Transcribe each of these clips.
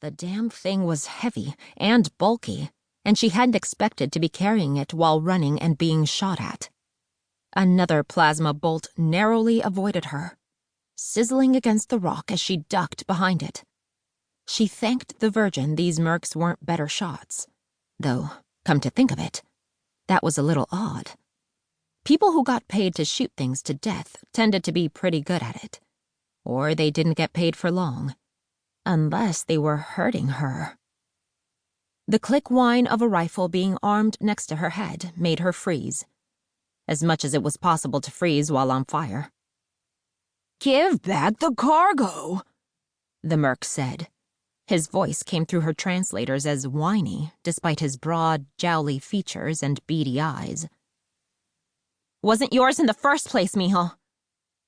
The damn thing was heavy and bulky, and she hadn't expected to be carrying it while running and being shot at. Another plasma bolt narrowly avoided her, sizzling against the rock as she ducked behind it. She thanked the Virgin these mercs weren't better shots. Though, come to think of it, that was a little odd. People who got paid to shoot things to death tended to be pretty good at it. Or they didn't get paid for long. Unless they were hurting her. The click whine of a rifle being armed next to her head made her freeze. As much as it was possible to freeze while on fire. "Give back the cargo," the merc said. His voice came through her translators as whiny, despite his broad, jowly features and beady eyes. "Wasn't yours in the first place, mijo,"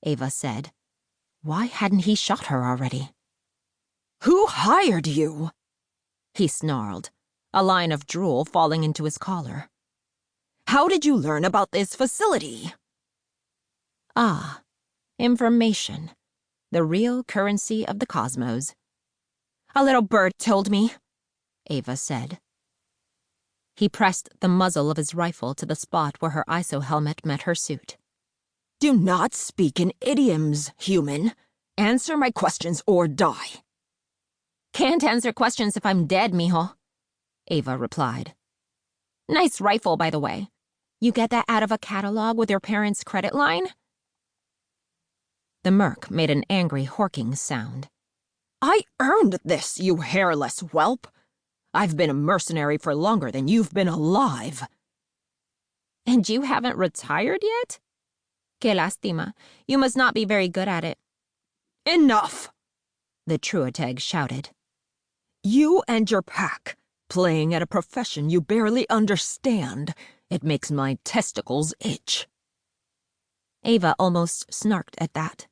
Eva said. Why hadn't he shot her already? "Who hired you?" he snarled, a line of drool falling into his collar. "How did you learn about this facility?" Ah, information. The real currency of the cosmos. "A little bird told me," Eva said. He pressed the muzzle of his rifle to the spot where her ISO helmet met her suit. "Do not speak in idioms, human. Answer my questions or die." "Can't answer questions if I'm dead, mijo," Eva replied. "Nice rifle, by the way. You get that out of a catalog with your parents' credit line?" The merc made an angry horking sound. "I earned this, you hairless whelp. I've been a mercenary for longer than you've been alive." "And you haven't retired yet? Que lástima. You must not be very good at it." "Enough!" the Truoteg shouted. "You and your pack, playing at a profession you barely understand. It makes my testicles itch." Eva almost snarked at that,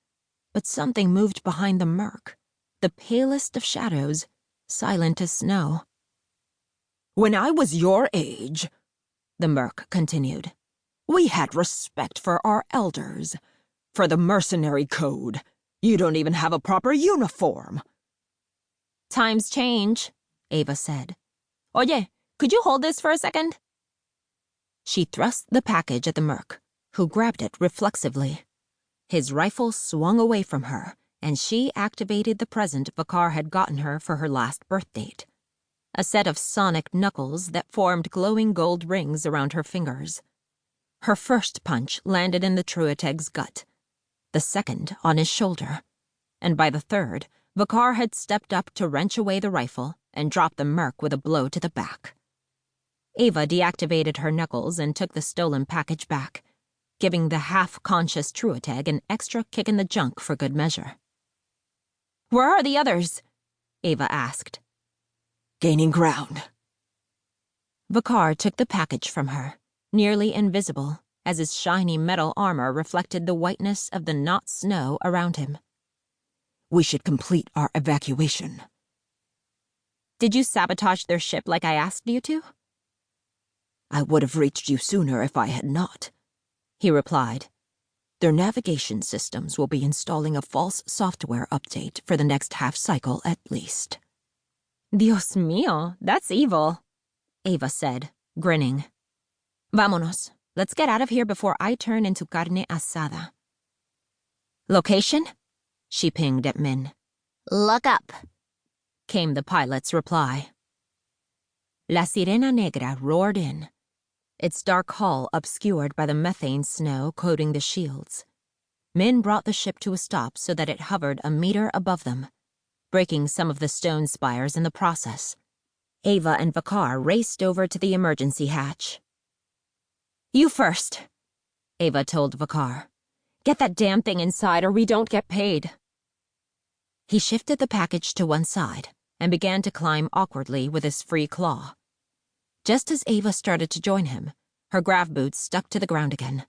but something moved behind the merc, the palest of shadows, silent as snow. "When I was your age," the merc continued, "we had respect for our elders. For the mercenary code, you don't even have a proper uniform." "Times change," Eva said. "Oye, could you hold this for a second?" She thrust the package at the merc, who grabbed it reflexively. His rifle swung away from her, and she activated the present Vakar had gotten her for her last birth date. A set of sonic knuckles that formed glowing gold rings around her fingers. Her first punch landed in the Truoteg's gut, the second on his shoulder, and by the third, Vakar had stepped up to wrench away the rifle and drop the merc with a blow to the back. Eva deactivated her knuckles and took the stolen package back, giving the half-conscious Truoteg an extra kick in the junk for good measure. "Where are the others?" Eva asked. "Gaining ground." Vakar took the package from her, nearly invisible, as his shiny metal armor reflected the whiteness of the not snow around him. "We should complete our evacuation." "Did you sabotage their ship like I asked you to?" "I would have reached you sooner if I had not," he replied. "Their navigation systems will be installing a false software update for the next half cycle at least." "Dios mío, that's evil," Eva said, grinning. "Vámonos. Let's get out of here before I turn into carne asada." "Location?" she pinged at Min. "Look up," came the pilot's reply. La Sirena Negra roared in, its dark hull obscured by the methane snow coating the shields. Min brought the ship to a stop so that it hovered a meter above them, breaking some of the stone spires in the process. Eva and Vakar raced over to the emergency hatch. "You first," Eva told Vakar. "Get that damn thing inside or we don't get paid." He shifted the package to one side and began to climb awkwardly with his free claw. Just as Eva started to join him, her grav boots stuck to the ground again.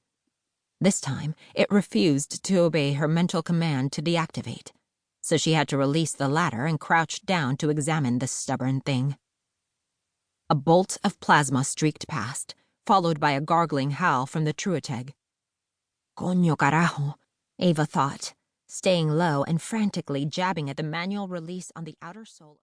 This time, it refused to obey her mental command to deactivate, so she had to release the ladder and crouched down to examine the stubborn thing. A bolt of plasma streaked past, followed by a gargling howl from the Truoteg. Coño carajo, Eva thought, staying low and frantically jabbing at the manual release on the outer sole.